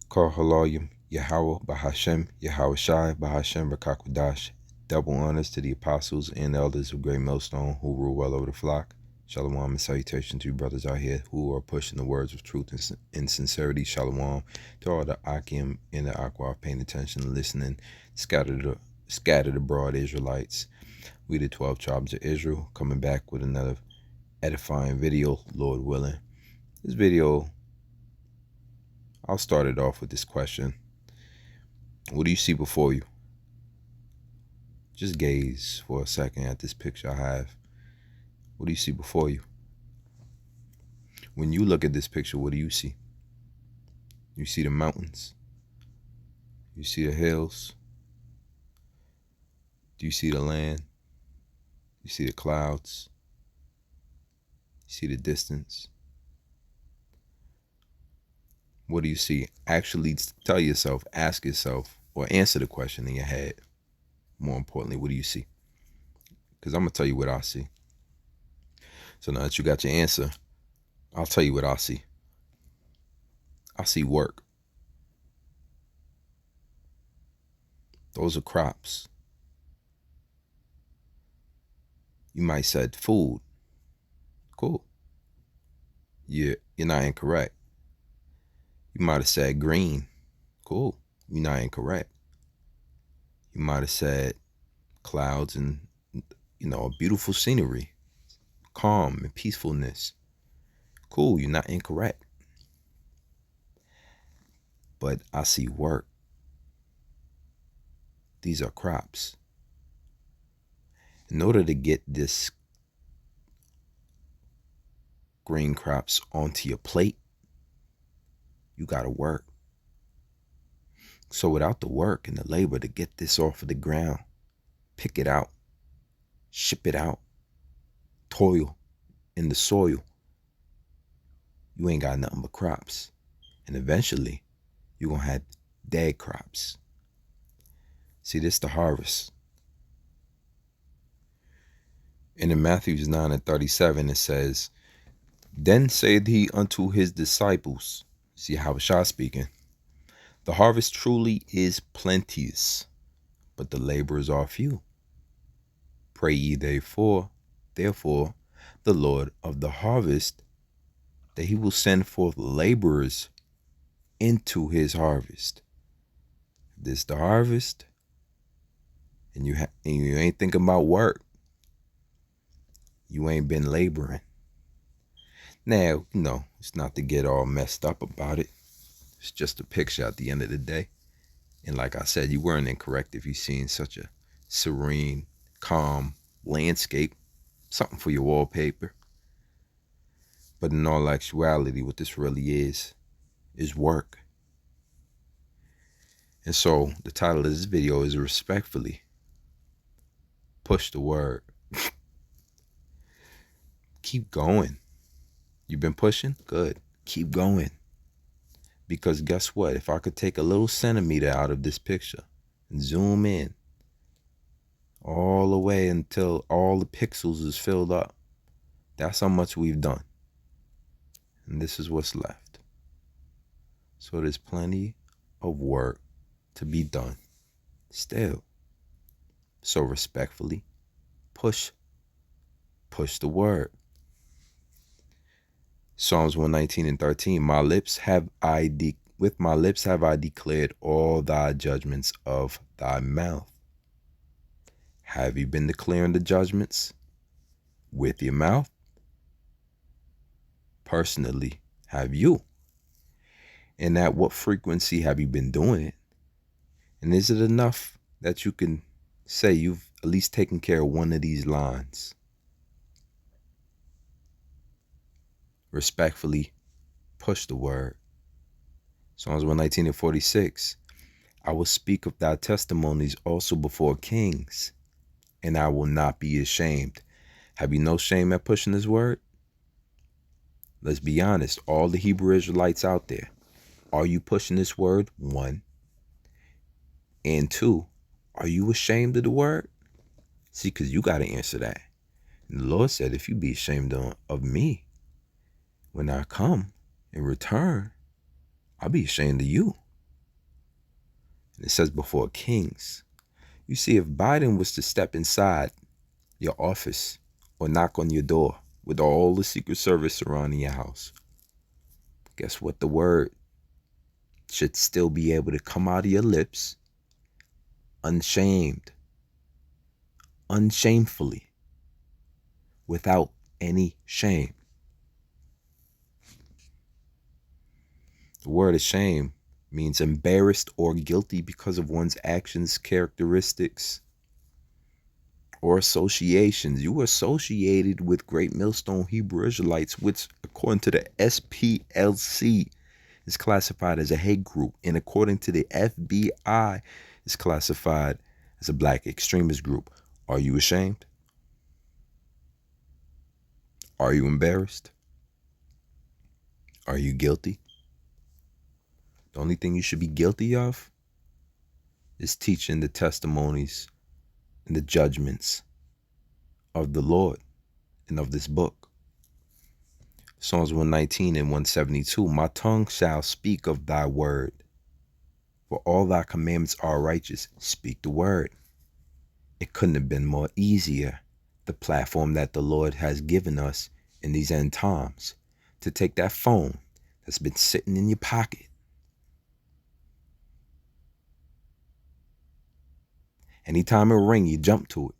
Kol Halayim Yahweh Bahashem Yahweh Shai Bahashem Rakakwadash. Double honors to the apostles and elders of Great Millstone who rule well over the flock. Shalom and salutation to you brothers out here who are pushing the words of truth and sincerity. Shalom to all the Akim and the Aqua paying attention, listening, scattered abroad Israelites. We the 12 tribes of Israel coming back with another edifying video, Lord willing. This video, I'll start it off with this question. What do you see before you? Just gaze for a second at this picture I have. What do you see before you? When you look at this picture, what do you see? You see the mountains? You see the hills? Do you see the land? You see the clouds? You see the distance? What do you see? Actually tell yourself, ask yourself, or answer the question in your head. More importantly, what do you see? Because I'm going to tell you what I see. So now that you got your answer, I'll tell you what I see. I see work. Those are crops. You might said food. Cool. You're not incorrect. You might have said green. Cool. You're not incorrect. You might have said clouds and, a beautiful scenery, calm and peacefulness. Cool. You're not incorrect. But I see work. These are crops. In order to get this green crops onto your plate, you got to work. So without the work and the labor to get this off of the ground, pick it out, ship it out, toil in the soil, you ain't got nothing but crops. And eventually, you're going to have dead crops. See, this is the harvest. And in Matthew 9:37, it says, Then said he unto his disciples, see Yahushua speaking, the harvest truly is plenteous, but the laborers are few. Pray ye therefore, the Lord of the harvest, that he will send forth laborers into his harvest. If this is the harvest, and you ain't thinking about work, you ain't been laboring. Now, it's not to get all messed up about it. It's just a picture at the end of the day. And like I said, you weren't incorrect if you seen such a serene, calm landscape, something for your wallpaper. But in all actuality, what this really is work. And so the title of this video is Respectfully Push the Word. Keep going. You've been pushing? Good. Keep going. Because guess what? If I could take a little centimeter out of this picture and zoom in all the way until all the pixels is filled up, that's how much we've done. And this is what's left. So there's plenty of work to be done still. So respectfully, push the word. Psalms 119:13, with my lips have I declared all thy judgments of thy mouth. Have you been declaring the judgments with your mouth? Personally, have you? And at what frequency have you been doing it? And is it enough that you can say you've at least taken care of one of these lines? Respectfully, push the word. Psalms 119:46, I will speak of thy testimonies also before kings, and I will not be ashamed. Have you no shame at pushing this word? Let's be honest, all the Hebrew Israelites out there, are you pushing this word? 1. And 2, are you ashamed of the word? See, because you got to answer that. And the Lord said, if you be ashamed of me, when I come in return, I'll be ashamed of you. It says before kings. You see, if Biden was to step inside your office or knock on your door with all the Secret Service surrounding your house, guess what? The word should still be able to come out of your lips unshamed, unshamefully, without any shame. The word ashamed means embarrassed or guilty because of one's actions, characteristics, or associations. You were associated with Great Millstone Hebrew Israelites, which, according to the SPLC, is classified as a hate group, and according to the FBI, is classified as a black extremist group. Are you ashamed? Are you embarrassed? Are you guilty? The only thing you should be guilty of is teaching the testimonies and the judgments of the Lord and of this book. Psalms 119 and 172, my tongue shall speak of thy word, for all thy commandments are righteous. Speak the word. It couldn't have been more easier, the platform that the Lord has given us in these end times, to take that phone that's been sitting in your pocket, anytime it rings, you jump to it.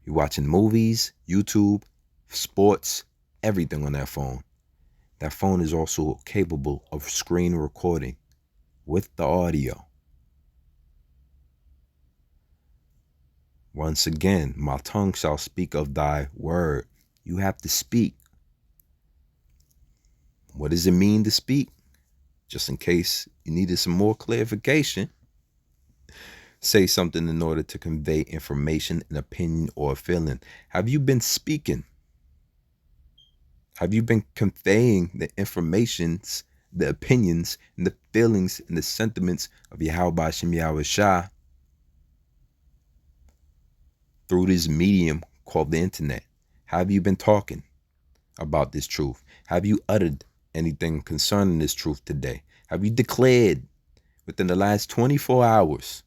You're watching movies, YouTube, sports, everything on that phone. That phone is also capable of screen recording with the audio. Once again, my tongue shall speak of thy word. You have to speak. What does it mean to speak? Just in case you needed some more clarification, say something in order to convey information, an opinion, or a feeling. Have you been speaking? Have you been conveying the informations, the opinions, and the feelings and the sentiments of Yahweh Hashem Yahweh Shah through this medium called the internet? Have you been talking about this truth? Have you uttered anything concerning this truth today? Have you declared within the last 24 hours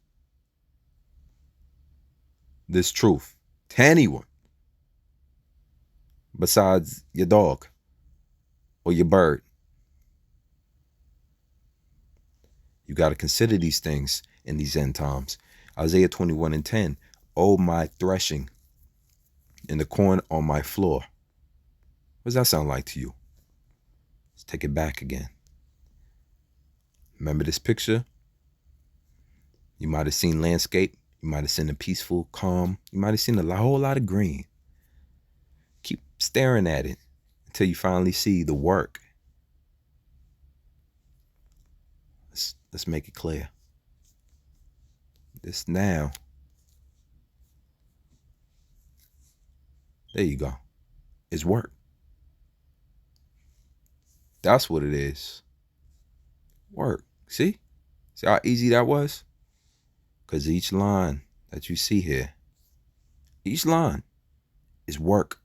this truth to anyone besides your dog or your bird? You got to consider these things in these end times. Isaiah 21 and 10, oh, my threshing and the corn on my floor. What does that sound like to you? Let's take it back again. Remember this picture? You might have seen landscape. You might have seen a peaceful, calm. You might have seen a whole lot of green. Keep staring at it until you finally see the work. Let's make it clear. This now. There you go. It's work. That's what it is. Work. See? See how easy that was? Because each line that you see here, each line is work.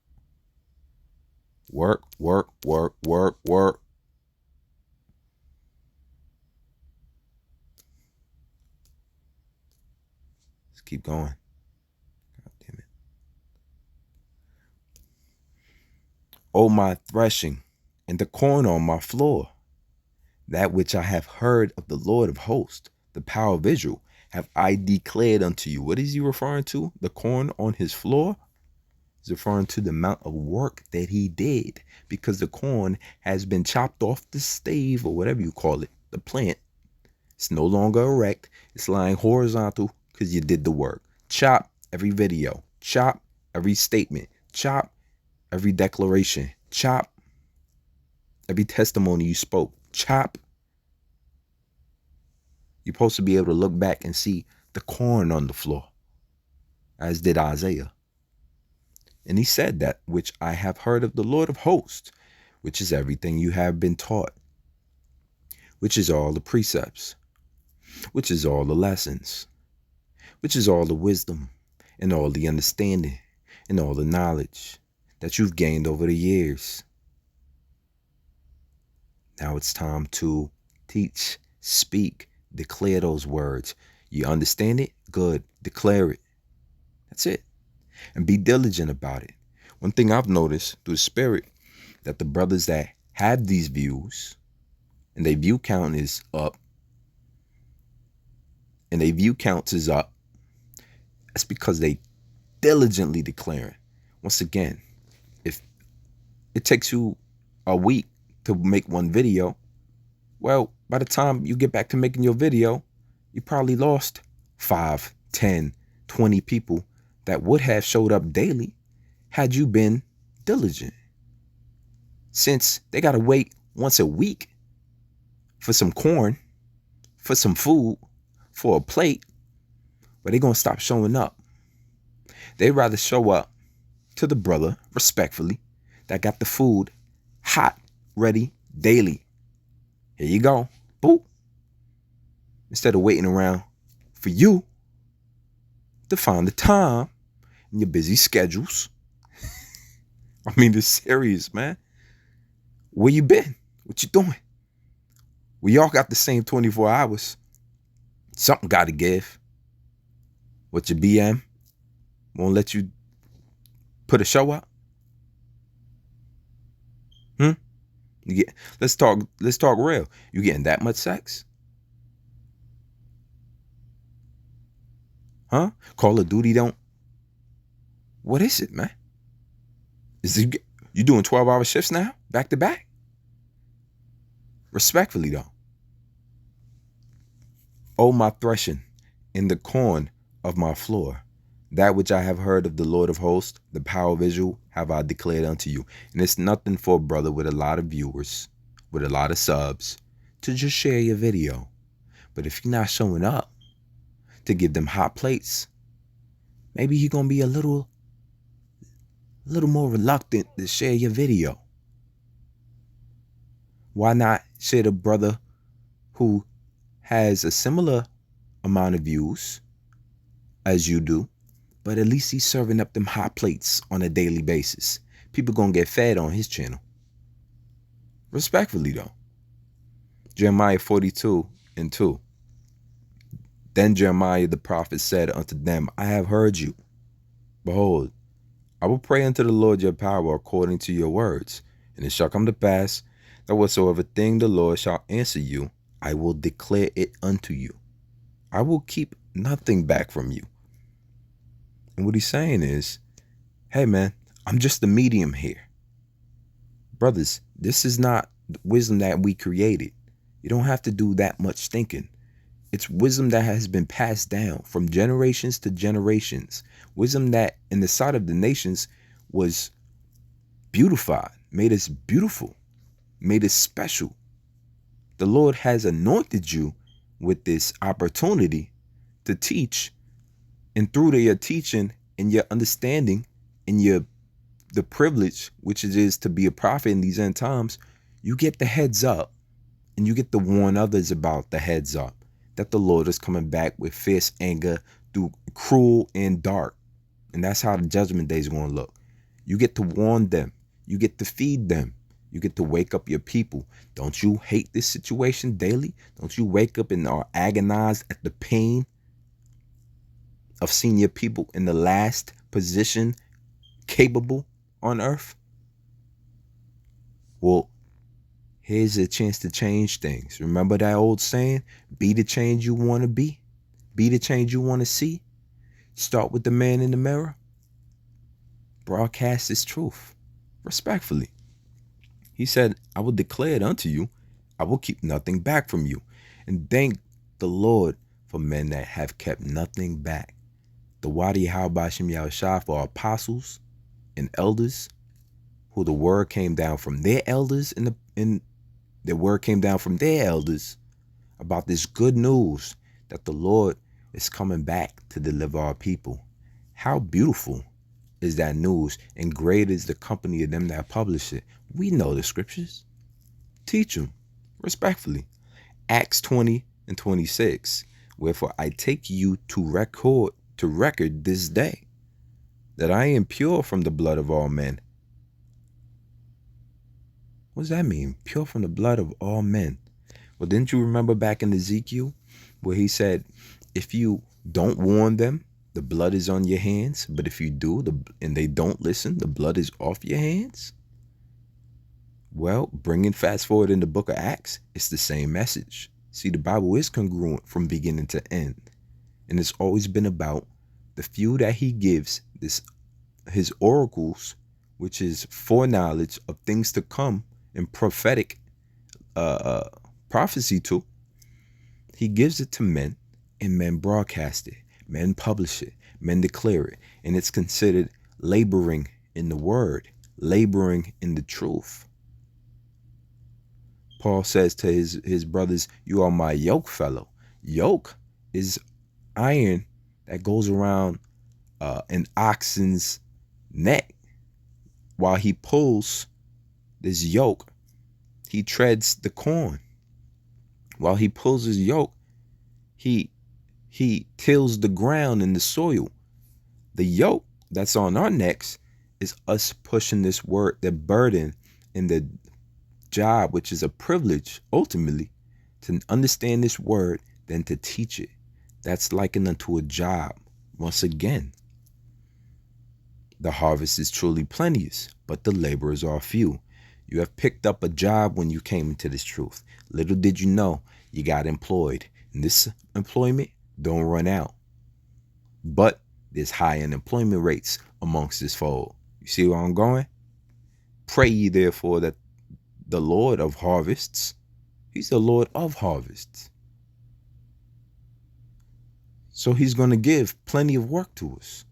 Work, work, work, work, work. Let's keep going. God damn it. Oh, my threshing and the corn on my floor, that which I have heard of the Lord of hosts, the power of Israel, have I declared unto you. What is he referring to? The corn on his floor? He's referring to the amount of work that he did, because the corn has been chopped off the stave, or whatever you call it, the plant. It's no longer erect. It's lying horizontal because you did the work. Chop every video. Chop every statement. Chop every declaration. Chop every testimony you spoke. Chop. You're supposed to be able to look back and see the corn on the floor, as did Isaiah. And he said, that which I have heard of the Lord of hosts, which is everything you have been taught, which is all the precepts, which is all the lessons, which is all the wisdom and all the understanding and all the knowledge that you've gained over the years. Now it's time to teach, speak, declare those words. You understand it? Good. Declare it. That's it. And be diligent about it. One thing I've noticed through the spirit, that the brothers that have these views and their view count is up, that's because they diligently declaring. Once again, if it takes you a week to make one video, well, by the time you get back to making your video, you probably lost 5, 10, 20 people that would have showed up daily had you been diligent. Since they got to wait once a week for some corn, for some food, for a plate, but they're going to stop showing up. They'd rather show up to the brother, respectfully, that got the food hot, ready, daily. Here you go. Boop. Instead of waiting around for you to find the time in your busy schedules. I mean, it's serious, man. Where you been? What you doing? We all got the same 24 hours. Something got to give. What, your BM won't let you put a show up? Let's talk real. You getting that much sex? Huh? Call of Duty don't. What is it, man? You doing 12-hour shifts now? Back to back? Respectfully though. Oh, my threshing in the corn of my floor. That which I have heard of the Lord of hosts, the power of Israel, have I declared unto you. And it's nothing for a brother with a lot of viewers, with a lot of subs, to just share your video. But if you're not showing up to give them hot plates, maybe you're going to be a little more reluctant to share your video. Why not share the brother who has a similar amount of views as you do, but at least he's serving up them hot plates on a daily basis. People gonna get fed on his channel. Respectfully though. Jeremiah 42:2. Then Jeremiah the prophet said unto them, I have heard you. Behold, I will pray unto the Lord your power according to your words. And it shall come to pass that whatsoever thing the Lord shall answer you, I will declare it unto you. I will keep nothing back from you. And what he's saying is, hey man, I'm just the medium here. Brothers, this is not wisdom that we created. You don't have to do that much thinking. It's wisdom that has been passed down from generations to generations. Wisdom that in the sight of the nations was beautified, made us beautiful, made us special. The Lord has anointed you with this opportunity to teach. And through your teaching and your understanding and the privilege, which it is to be a prophet in these end times, you get the heads up and you get to warn others about the heads up that the Lord is coming back with fierce anger through cruel and dark. And that's how the judgment day is going to look. You get to warn them. You get to feed them. You get to wake up your people. Don't you hate this situation daily? Don't you wake up and are agonized at the pain of seeing your people in the last position capable on earth? Well, here's a chance to change things. Remember that old saying, be the change you want to be. Be the change you want to see. Start with the man in the mirror. Broadcast his truth. Respectfully. He said, I will declare it unto you. I will keep nothing back from you. And thank the Lord for men that have kept nothing back. The Wadi Halbashim Yahushua for apostles and elders, who the word came down from their elders and the word came down from their elders about this good news that the Lord is coming back to deliver our people. How beautiful is that news, and great is the company of them that publish it. We know the scriptures. Teach them respectfully. Acts 20:26. Wherefore I take you to record this day that I am pure from the blood of all men. What does that mean? Pure from the blood of all men. Well, didn't you remember back in Ezekiel where he said, if you don't warn them, the blood is on your hands. But if you do, and they don't listen, the blood is off your hands. Well, bringing fast forward in the book of Acts, it's the same message. See, the Bible is congruent from beginning to end. And it's always been about the few that he gives, his oracles, which is foreknowledge of things to come and prophetic prophecy to. He gives it to men, and men broadcast it, men publish it, men declare it, and it's considered laboring in the word, laboring in the truth. Paul says to his brothers, you are my yoke fellow. Yoke is iron that goes around an oxen's neck. While he pulls this yoke, he treads the corn. While he pulls his yoke, he tills the ground and the soil. The yoke that's on our necks is us pushing this word, the burden and the job, which is a privilege ultimately, to understand this word, then to teach it. That's likened unto a job. Once again, the harvest is truly plenteous, but the laborers are few. You have picked up a job when you came into this truth. Little did you know, you got employed. And this employment don't run out. But there's high unemployment rates amongst this fold. You see where I'm going? Pray ye therefore that the Lord of harvests, he's the Lord of harvests. So he's going to give plenty of work to us,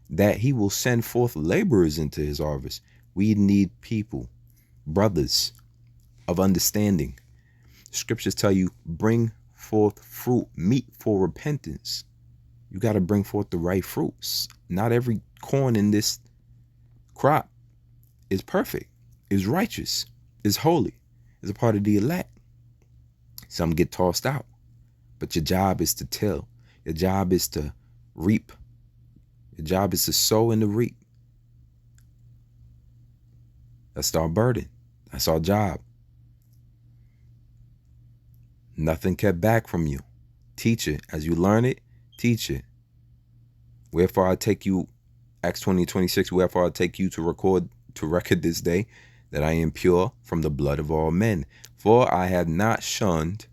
that he will send forth laborers into his harvest. We need people, brothers of understanding. Scriptures tell you, bring forth fruit, meet for repentance. You got to bring forth the right fruits. Not every corn in this crop is perfect, is righteous, is holy, is a part of the elect. Some get tossed out. But your job is to till. Your job is to reap. Your job is to sow and to reap. That's our burden. That's our job. Nothing kept back from you. Teach it. As you learn it, teach it. Wherefore I take you, Acts 20:26, wherefore I take you to record this day that I am pure from the blood of all men. For I have not shunned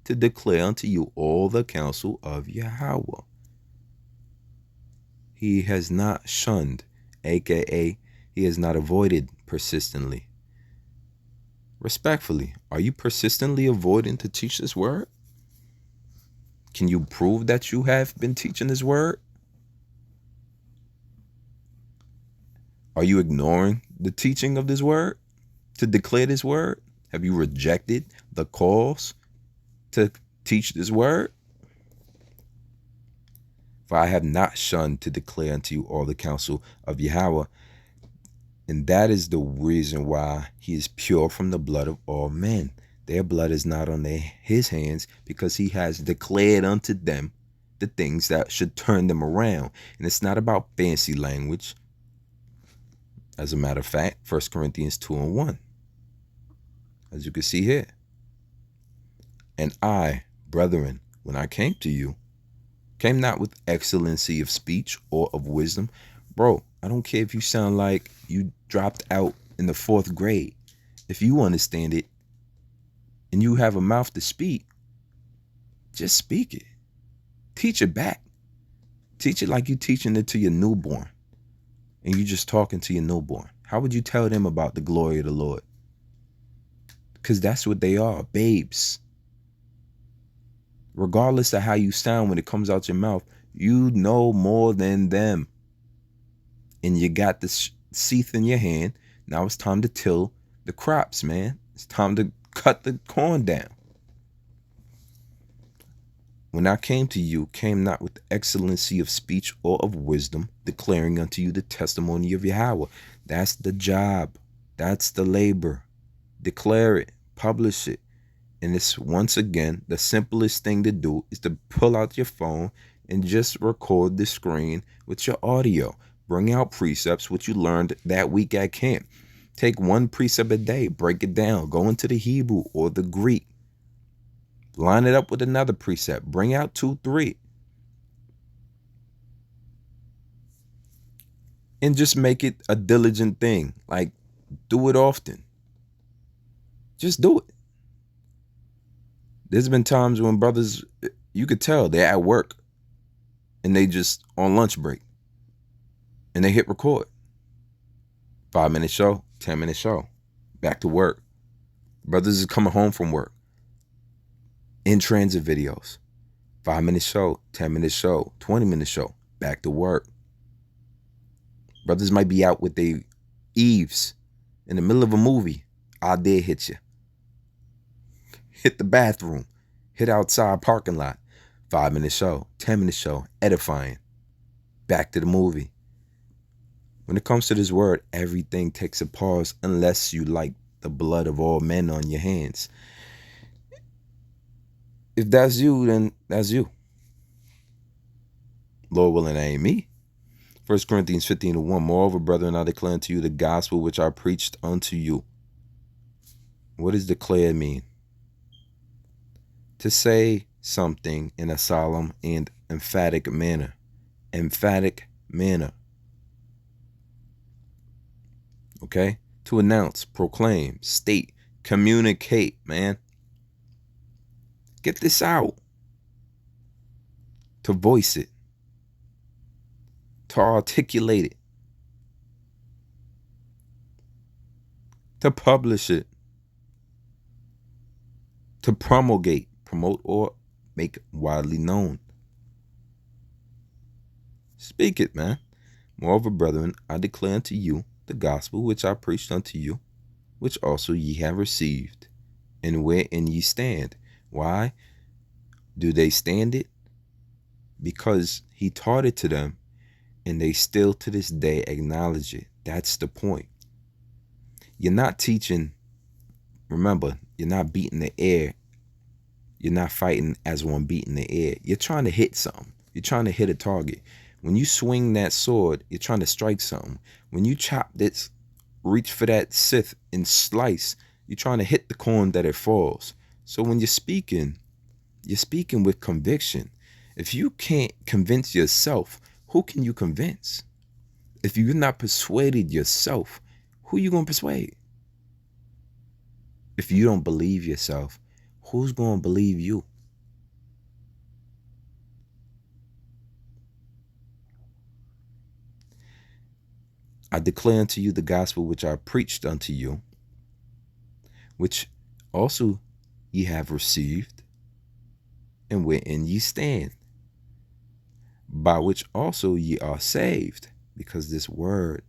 to declare unto you all the counsel of Yahweh. He has not shunned, aka he has not avoided persistently. Respectfully, are you persistently avoiding to teach this word? Can you prove that you have been teaching this word? Are you ignoring the teaching of this word to declare this word? Have you rejected the calls to teach this word? For I have not shunned to declare unto you all the counsel of Yahweh. And that is the reason why he is pure from the blood of all men. Their blood is not on his hands, because he has declared unto them the things that should turn them around. And it's not about fancy language. As a matter of fact, 1 Corinthians 2:1. As you can see here. And I, brethren, when I came to you, came not with excellency of speech or of wisdom. Bro, I don't care if you sound like you dropped out in the 4th grade. If you understand it and you have a mouth to speak, just speak it. Teach it back. Teach it like you teaching it to your newborn. And you just talking to your newborn. How would you tell them about the glory of the Lord? Because that's what they are, babes. Regardless of how you sound when it comes out your mouth, you know more than them. And you got this seeth in your hand. Now it's time to till the crops, man. It's time to cut the corn down. When I came to you, came not with excellency of speech or of wisdom, declaring unto you the testimony of Yahweh. That's the job. That's the labor. Declare it. Publish it. And it's, once again, the simplest thing to do is to pull out your phone and just record the screen with your audio. Bring out precepts, which you learned that week at camp. Take one precept a day, break it down, go into the Hebrew or the Greek. Line it up with another precept. Bring out 2, 3. And just make it a diligent thing. Like, do it often. Just do it. There's been times when brothers, you could tell they're at work and they just on lunch break and they hit record. 5-minute show, 10-minute show, back to work. Brothers is coming home from work. In transit videos, 5-minute show, 10-minute show, 20-minute show, back to work. Brothers might be out with their eaves in the middle of a movie. Idea hit you. Hit the bathroom. Hit outside parking lot. 5-minute show, 10-minute show, edifying. Back to the movie. When it comes to this word, everything takes a pause unless you like the blood of all men on your hands. If that's you, then that's you. Lord willing, that ain't me. 1 Corinthians 15:1. Moreover, brethren, I declare unto you the gospel which I preached unto you. What does declare mean? To say something in a solemn and emphatic manner. Emphatic manner. Okay? To announce, proclaim, state, communicate, man. Get this out. To voice it. To articulate it. To publish it. To promulgate, promote, or make widely known. Speak it, man. Moreover, brethren, I declare unto you the gospel which I preached unto you, which also ye have received, and wherein ye stand. Why do they stand it? Because he taught it to them, and they still to this day acknowledge it. That's the point. You're not teaching, remember, you're not beating the air. You're not fighting as one beating the air. You're trying to hit something. You're trying to hit a target. When you swing that sword, you're trying to strike something. When you chop this, reach for that scythe and slice, you're trying to hit the corn that it falls. So when you're speaking with conviction. If you can't convince yourself, who can you convince? If you're not persuaded yourself, who you going to persuade? If you don't believe yourself, who's going to believe you? I declare unto you the gospel which I preached unto you, which also ye have received, and wherein ye stand, by which also ye are saved, because this word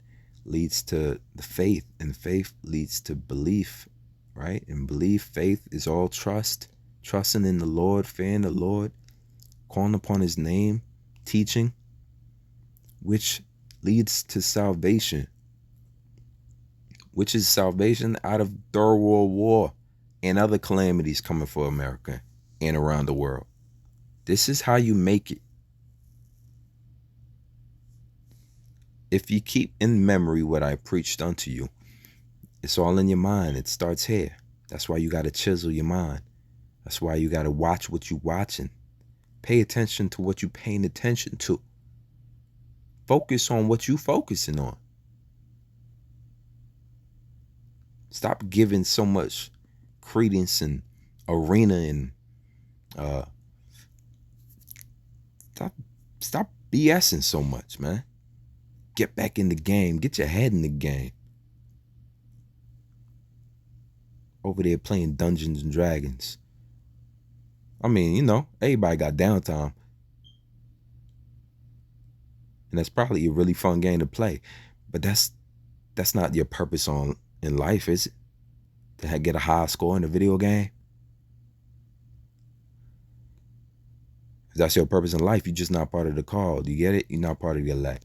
leads to the faith, and faith leads to belief, right? And belief, faith is all trust, trusting in the Lord, fearing the Lord, calling upon his name, teaching, which leads to salvation, which is salvation out of third world war and other calamities coming for America and around the world. This is how you make it. If you keep in memory what I preached unto you, it's all in your mind. It starts here. That's why you got to chisel your mind. That's why you got to watch what you're watching. Pay attention to what you're paying attention to. Focus on what you're focusing on. Stop giving so much credence and arena and stop BSing so much, man. Get back in the game. Get your head in the game. Over there playing Dungeons and Dragons. I mean, you know, everybody got downtime. And that's probably a really fun game to play. But that's not your purpose in life, is it? To get a high score in a video game? If that's your purpose in life, you're just not part of the call. Do you get it? You're not part of the elect.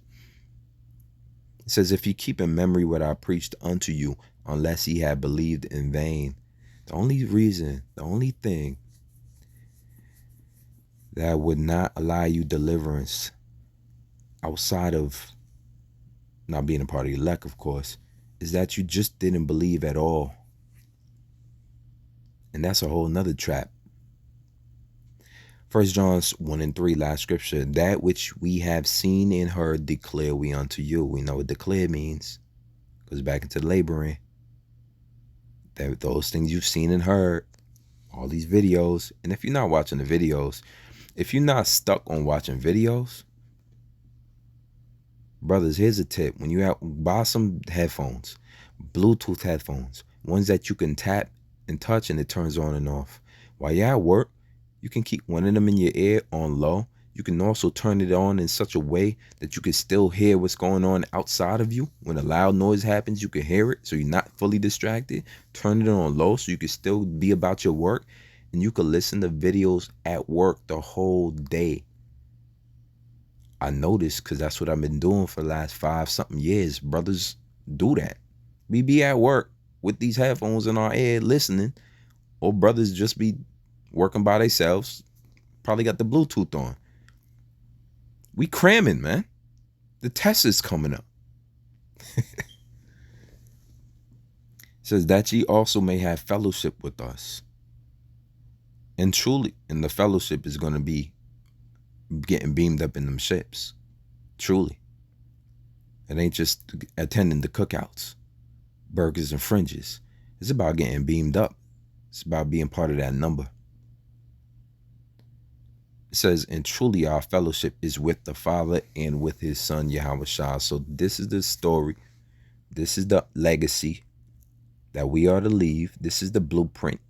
It says, if you keep in memory what I preached unto you, unless ye had believed in vain. The only thing that would not allow you deliverance outside of not being a part of the elect, of course, is that you just didn't believe at all. And that's a whole nother trap. 1 John 1 and 3, last scripture. That which we have seen and heard declare we unto you. We know what declare means. Goes back into laboring. That those things you've seen and heard, all these videos. And if you're not watching the videos, if you're not stuck on watching videos, brothers, here's a tip. When you buy some headphones, Bluetooth headphones, ones that you can tap and touch and it turns on and off. While you're at work, you can keep one of them in your ear on low. You can also turn it on in such a way that you can still hear what's going on outside of you. When a loud noise happens, you can hear it, so you're not fully distracted. Turn it on low so you can still be about your work, and you can listen to videos at work the whole day. I noticed, because that's what I've been doing for the last 5-something years. Brothers do that. We be at work with these headphones in our ear listening, or brothers just be working by themselves, probably got the Bluetooth on. We cramming, man. The test is coming up. It says that ye also may have fellowship with us. And truly, and the fellowship is going to be getting beamed up in them ships. Truly. It ain't just attending the cookouts, burgers and fringes. It's about getting beamed up. It's about being part of that number. It says, and truly our fellowship is with the Father and with his Son, Yahawashi. So this is the story. This is the legacy that we are to leave. This is the blueprint.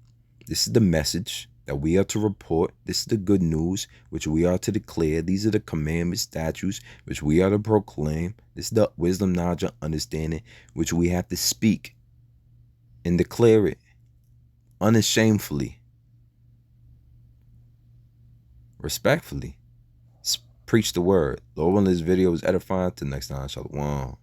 This is the message that we are to report. This is the good news, which we are to declare. These are the commandments, statutes, which we are to proclaim. This is the wisdom, knowledge, and understanding, which we have to speak and declare it unashamedly. Respectfully. Preach the word. Lord, when this video is edifying, till next time, shalom.